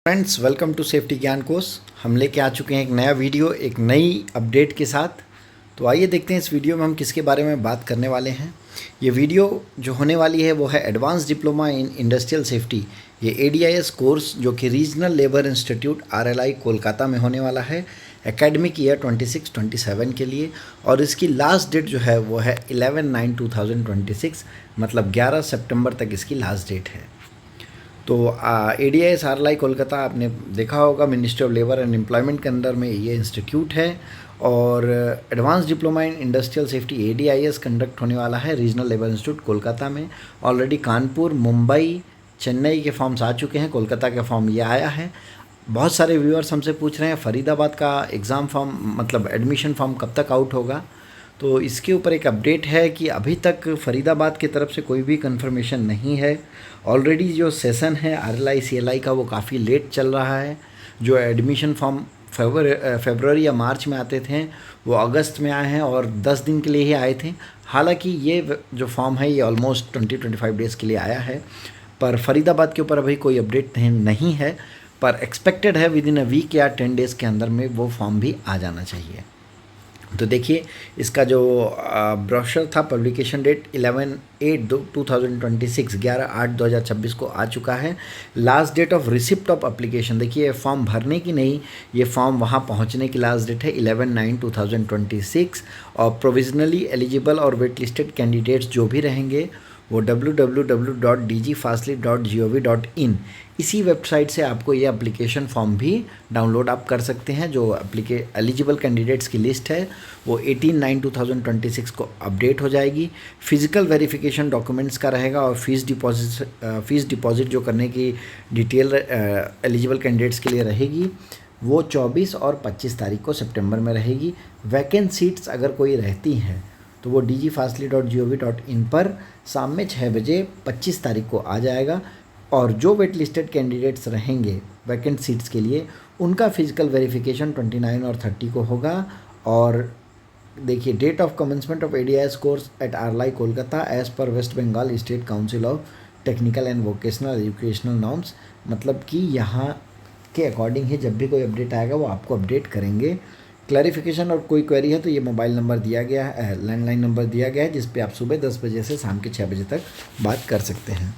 Friends, welcome to safety ज्ञान course. हम लेके आ चुके हैं एक नया वीडियो एक नई अपडेट के साथ। तो आइए देखते हैं इस वीडियो में हम किसके बारे में बात करने वाले हैं। ये वीडियो जो होने वाली है वो है advance diploma in industrial safety. ये ADIS कोर्स जो कि regional labour institute RLI Kolkata में होने वाला है एकेडमिक ईयर 26-27 के लिए। और इसकी लास्ट डेट जो है वो है 11/9/2026, मतलब 11 सितंबर तक इसकी लास्ट डेट है। तो ADIS RLI कोलकाता आपने देखा होगा, ministry of labour and employment के अंदर में ये इंस्टीट्यूट है। और advance diploma in industrial safety ADIS conduct होने वाला है रीजनल लेबर इंस्टीट्यूट कोलकाता में। ऑलरेडी कानपुर, मुंबई, चेन्नई के फॉर्म्स आ चुके हैं, कोलकाता का फॉर्म ये आया है। बहुत सारे व्यूअर्स हमसे पूछ रहे हैं फरीदाबाद का एग्ज़ाम फॉर्म मतलब एडमिशन फॉर्म कब तक आउट होगा। तो इसके ऊपर एक अपडेट है कि अभी तक फरीदाबाद की तरफ से कोई भी कंफर्मेशन नहीं है। ऑलरेडी जो सेशन है RLI CLI का वो काफ़ी लेट चल रहा है। जो एडमिशन फॉर्म फरवरी या मार्च में आते थे वो अगस्त में आए हैं और 10 दिन के लिए ही आए थे। हालांकि ये जो फॉर्म है ये ऑलमोस्ट 20-25 डेज़ के लिए आया है, पर फरीदाबाद के ऊपर अभी कोई अपडेट नहीं है। पर एक्सपेक्टेड है विद इन अ वीक या 10 डेज़ के अंदर में वो फॉर्म भी आ जाना चाहिए। तो देखिए इसका जो ब्रोशर था, पब्लिकेशन डेट 11/8/2026 11/8/2026 को आ चुका है। Last date of receipt of application, देखिए फॉर्म भरने की नहीं, ये फॉर्म वहाँ पहुँचने की लास्ट डेट है 11/9/2026। और प्रोविजनली एलिजिबल और वेट लिस्टेड कैंडिडेट्स जो भी रहेंगे वो www.dgfastly.gov.in इसी वेबसाइट से आपको ये एप्लीकेशन फॉर्म भी डाउनलोड आप कर सकते हैं। जो एलिजिबल कैंडिडेट्स की लिस्ट है वो 18/9/2026 को अपडेट हो जाएगी। फिजिकल वेरिफिकेशन डॉक्यूमेंट्स का रहेगा और फीस डिपॉजिट जो करने की डिटेल एलिजिबल कैंडिडेट्स के लिए रहेगी वो 24 और 25 तारीख को सितंबर में रहेगी। वैकेंट सीट्स अगर कोई रहती हैं तो वो dgfastly.gov.in पर शाम में 6 बजे 25 तारीख को आ जाएगा। और जो वेट लिस्टेड कैंडिडेट्स रहेंगे वैकेंट सीट्स के लिए उनका फिजिकल वेरिफिकेशन 29 और 30 को होगा। और देखिए date of commencement of ADIS course at RLI Kolkata as per West Bengal state council of technical and vocational educational norms, मतलब कि यहाँ के अकॉर्डिंग ही जब भी कोई अपडेट आएगा वो आपको अपडेट करेंगे। क्लैरिफिकेशन और कोई क्वेरी है तो ये मोबाइल नंबर दिया गया है, लैंडलाइन नंबर दिया गया है, जिस पे आप सुबह 10 बजे से शाम के 6 बजे तक बात कर सकते हैं।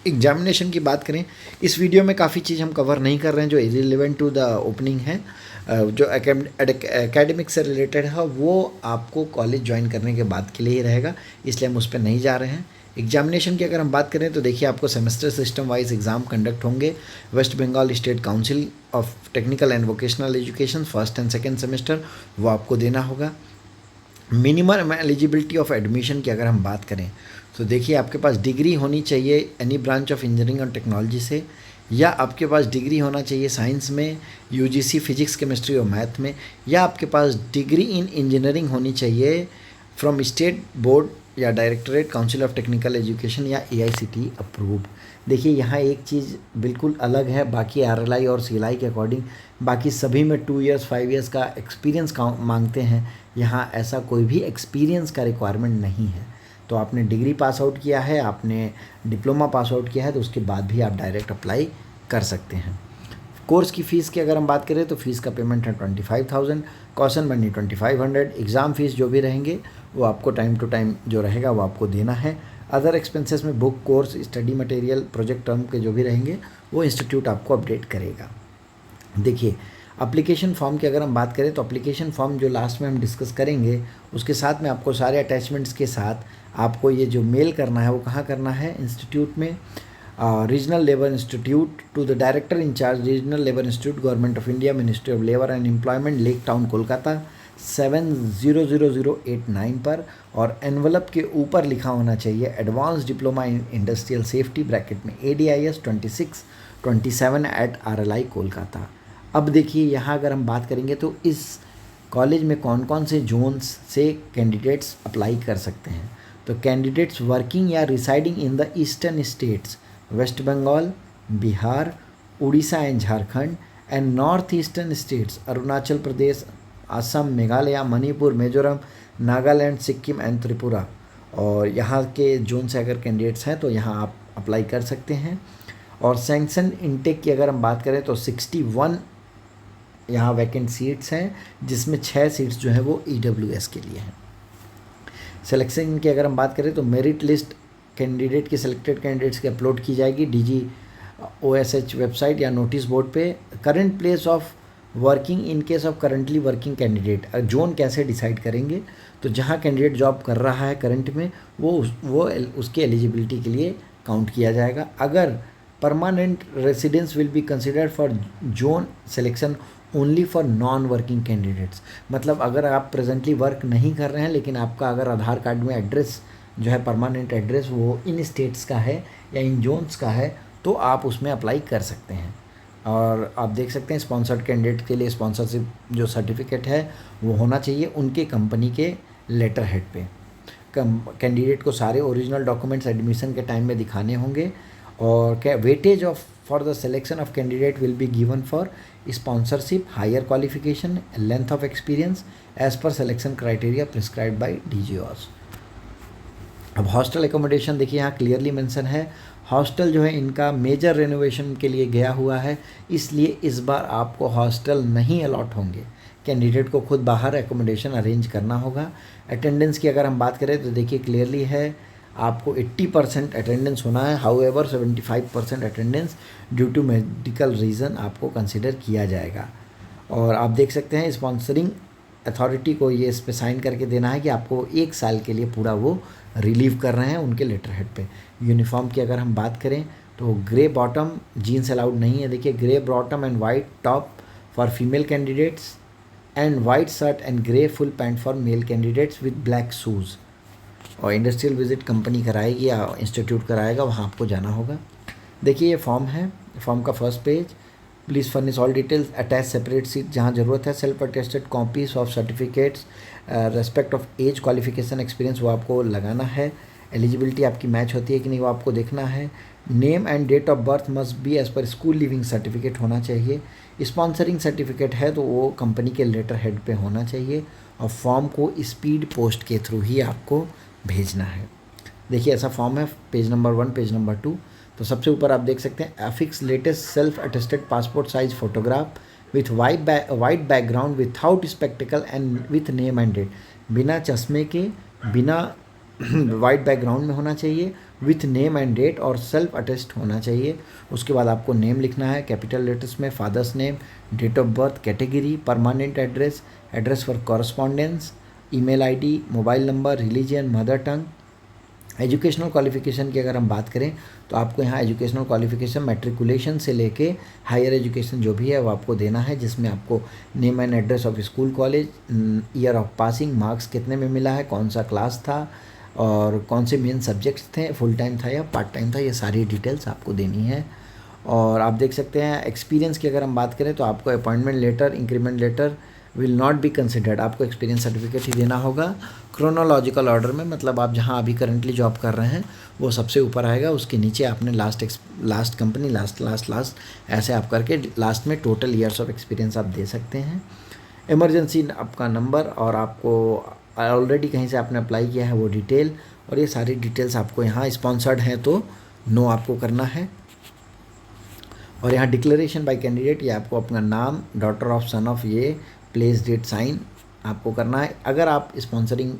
एग्जामिनेशन की बात करें, इस वीडियो में काफ़ी चीज़ हम कवर नहीं कर रहे हैं जो रिलेवेंट टू द ओपनिंग है। जो एकेडमिक से रिलेटेड है वो आपको कॉलेज ज्वाइन करने के बाद के लिए ही रहेगा, इसलिए हम उस पर नहीं जा रहे हैं। एग्जामिनेशन की अगर हम बात करें तो देखिए आपको semester system wise exam conduct होंगे। West Bengal state council of technical and vocational education first and second semester वो आपको देना होगा। मिनिमम एलिजिबिलिटी ऑफ एडमिशन की अगर हम बात करें तो देखिए आपके पास डिग्री होनी चाहिए एनी ब्रांच ऑफ इंजीनियरिंग और टेक्नोलॉजी से, या आपके पास डिग्री होना चाहिए साइंस में UGC फिजिक्स केमिस्ट्री और मैथ में, या आपके पास डिग्री इन इंजीनियरिंग होनी चाहिए फ्रॉम स्टेट बोर्ड या directorate council of technical education या AICTE अप्रूव्ड। देखिए यहाँ एक चीज़ बिल्कुल अलग है बाकी RLI और CLI के अकॉर्डिंग, बाकी सभी में 2 इयर्स 5 इयर्स का एक्सपीरियंस मांगते हैं, यहाँ ऐसा कोई भी एक्सपीरियंस का रिक्वायरमेंट नहीं है। तो आपने डिग्री पास आउट किया है, आपने डिप्लोमा पास आउट किया है तो उसके बाद भी आप डायरेक्ट अप्लाई कर सकते हैं। कोर्स की फ़ीस की अगर हम बात करें तो फ़ीस का पेमेंट है 25,000, कॉशन मनी 2500, एग्ज़ाम फीस जो भी रहेंगे वो आपको टाइम टू टाइम जो रहेगा वो आपको देना है। अदर एक्सपेंसेस में book, course, study material, project term के जो भी रहेंगे वो इंस्टीट्यूट आपको अपडेट करेगा। देखिए एप्लीकेशन फॉर्म की अगर हम बात करें तो एप्लीकेशन फॉर्म जो लास्ट में हम डिस्कस करेंगे उसके साथ में आपको सारे अटैचमेंट्स के साथ आपको ये जो मेल करना है वो कहाँ करना है, इंस्टीट्यूट में regional labour institute to the director in charge regional labour institute government of India ministry of labour and employment Lake Town Kolkata 700089 पर। और एनवलप के ऊपर लिखा होना चाहिए advance diploma in industrial safety bracket में ADIS 26-27 एट RLI कोलकाता। अब देखिए यहाँ अगर हम बात करेंगे तो इस कॉलेज में कौन कौन से जोन्स से कैंडिडेट्स अप्लाई कर सकते हैं। तो कैंडिडेट्स वर्किंग या residing in the eastern states West Bengal, Bihar, Orissa and Jharkhand and north eastern states Arunachal Pradesh, Assam, Meghalaya, Manipur, Mizoram, Nagaland, Sikkim and Tripura, और यहाँ के जोन से अगर कैंडिडेट्स हैं तो यहाँ आप अप्लाई कर सकते हैं। और सैंक्शन इनटेक की अगर हम बात करें तो 61 यहाँ वैकेंट सीट्स हैं, जिसमें 6 सीट्स जो है वो EWS के लिए हैं। सिलेक्शन की अगर हम बात करें तो मेरिट लिस्ट कैंडिडेट की सिलेक्टेड कैंडिडेट्स की अपलोड की जाएगी DGOSH वेबसाइट या नोटिस बोर्ड पे। Current place of working in case of currently working candidate, zone कैसे डिसाइड करेंगे, तो जहाँ कैंडिडेट जॉब कर रहा है करंट में वो उसके एलिजिबिलिटी के लिए काउंट किया जाएगा। अगर permanent residence will be considered for zone selection only for non working candidates, मतलब अगर आप प्रेजेंटली वर्क नहीं कर रहे हैं लेकिन आपका अगर आधार कार्ड में एड्रेस जो है परमानेंट एड्रेस वो इन स्टेट्स का है या इन जोन्स का है, तो आप उसमें अप्लाई कर सकते हैं। और आप देख सकते हैं स्पॉन्सर्ड कैंडिडेट के लिए स्पॉन्सरशिप जो सर्टिफिकेट है वो होना चाहिए उनके कंपनी के लेटर हेड पे। कैंडिडेट को सारे ओरिजिनल डॉक्यूमेंट्स एडमिशन के टाइम में दिखाने होंगे। और क्या weightage of for the selection of candidate will be given for sponsorship, higher qualification, length of experience as per selection criteria prescribed by DGOS। अब हॉस्टल एकोमोडेशन देखिए यहाँ क्लियरली मेंशन है, हॉस्टल जो है इनका मेजर रेनोवेशन के लिए गया हुआ है, इसलिए इस बार आपको हॉस्टल नहीं अलॉट होंगे, कैंडिडेट को खुद बाहर एकोमोडेशन अरेंज करना होगा। अटेंडेंस की अगर हम बात करें तो देखिए क्लियरली है आपको 80% अटेंडेंस होना है, however 75% attendance due to medical reason आपको कंसिडर किया जाएगा। और आप देख सकते हैं स्पॉन्सरिंग अथॉरिटी को ये इस पर साइन करके देना है कि आपको 1 साल के लिए पूरा वो रिलीव कर रहे हैं उनके लेटर हेड पे। यूनिफॉर्म की अगर हम बात करें तो ग्रे बॉटम, जीन्स अलाउड नहीं है, देखिए grey bottom and white top for female candidates and white shirt and grey full pant for male candidates with black shoes. और इंडस्ट्रियल विजिट कंपनी कराएगी या इंस्टीट्यूट कराएगा, वहाँ आपको जाना होगा। देखिए ये फॉर्म है, फॉर्म का first page, please furnish all details, attach separate sheet जहाँ ज़रूरत है, self attested copies of certificates, respect of age, qualification, experience वो आपको लगाना है। एलिजिबिलिटी आपकी मैच होती है कि नहीं वो आपको देखना है। Name and date of birth must be as per school leaving certificate होना चाहिए। स्पॉन्सरिंग सर्टिफिकेट है तो वो कंपनी के लेटर हेड पे होना चाहिए। और फॉर्म को स्पीड पोस्ट के थ्रू ही आपको भेजना है। देखिए ऐसा फॉर्म है, पेज नंबर 1, पेज नंबर 2। तो सबसे ऊपर आप देख सकते हैं affix latest self attested passport size photograph with white background without spectacle and with name and date, बिना चश्मे के, बिना वाइट बैकग्राउंड में होना चाहिए, विथ नेम एंड डेट और सेल्फ अटेस्ट होना चाहिए। उसके बाद आपको नेम लिखना है कैपिटल लेटर्स में, father's name, date of birth, category, permanent address, address for correspondence, email ID, mobile number, religion, mother tongue. Educational qualification की अगर हम बात करें तो आपको यहाँ एजुकेशनल क्वालिफिकेशन मैट्रिकुलेशन से लेके हायर एजुकेशन जो भी है वो आपको देना है, जिसमें आपको name and address of school, college, year of passing, marks कितने में मिला है, कौन सा क्लास था और कौन से मेन सब्जेक्ट्स थे, फुल टाइम था या पार्ट टाइम था, ये सारी डिटेल्स आपको देनी है। और आप देख सकते हैं एक्सपीरियंस की अगर हम बात करें तो आपको appointment letter, increment letter will not be considered, आपको एक्सपीरियंस सर्टिफिकेट ही देना होगा। क्रोनोलॉजिकल ऑर्डर में, मतलब आप जहां अभी करंटली जॉब कर रहे हैं वो सबसे ऊपर आएगा, उसके नीचे आपने लास्ट कंपनी, लास्ट ऐसे आप करके लास्ट में टोटल ईयर्स ऑफ एक्सपीरियंस आप दे सकते हैं। इमरजेंसी आपका नंबर और आपको ऑलरेडी कहीं से आपने अप्लाई किया है वो डिटेल, और ये सारी डिटेल्स आपको यहाँ स्पॉन्सर्ड हैं तो नो आपको करना है। और यहाँ डिक्लेरेशन बाय कैंडिडेट, ये आपको अपना नाम, डॉटर ऑफ, सन ऑफ, ये प्लेस, डेट, साइन आपको करना है। अगर आप स्पॉन्सरिंग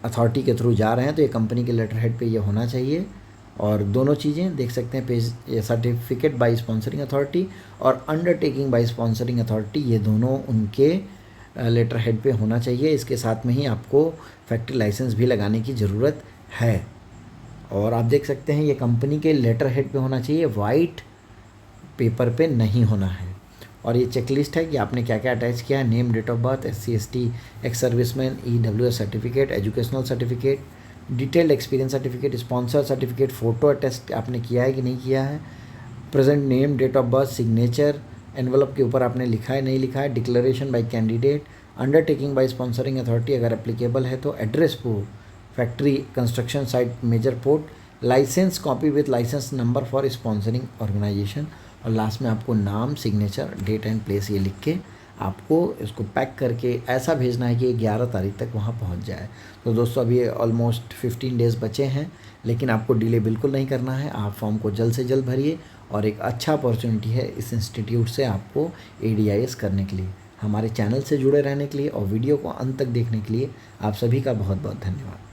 अथॉरिटी के थ्रू जा रहे हैं तो ये कंपनी के लेटर हेड पे ये होना चाहिए। और दोनों चीज़ें देख सकते हैं पेज, ये सर्टिफिकेट बाय स्पॉन्सरिंग अथॉरिटी और अंडरटेकिंग बाय स्पॉन्सरिंग अथॉरिटी, ये दोनों उनके लेटर हेड पे होना चाहिए। इसके साथ में ही आपको फैक्ट्री लाइसेंस भी लगाने की ज़रूरत है। और आप देख सकते हैं ये कंपनी के लेटर हेड पे होना चाहिए, वाइट पेपर पे नहीं होना है। और ये चेकलिस्ट है कि आपने क्या क्या अटैच किया है, name, date of birth, SC ST, ex serviceman, EWS certificate, educational certificate, detailed experience certificate, sponsor certificate, photo attest आपने किया है कि नहीं किया है, present name, date of birth, signature, envelope के ऊपर आपने लिखा है नहीं लिखा है, declaration by candidate, undertaking by sponsoring authority अगर एप्लीकेबल है तो, address proof, factory, construction site, major port, licence copy with licence number for sponsoring organisation, और लास्ट में आपको नाम, सिग्नेचर, डेट एंड प्लेस ये लिख के आपको इसको पैक करके ऐसा भेजना है कि 11 तारीख तक वहाँ पहुँच जाए। तो दोस्तों अभी ऑलमोस्ट 15 डेज़ बचे हैं, लेकिन आपको डिले बिल्कुल नहीं करना है। आप फॉर्म को जल्द से जल्द भरिए और एक अच्छा अपॉर्चुनिटी है इस इंस्टीट्यूट से आपको ADIS करने के लिए। हमारे चैनल से जुड़े रहने के लिए और वीडियो को अंत तक देखने के लिए आप सभी का बहुत बहुत धन्यवाद।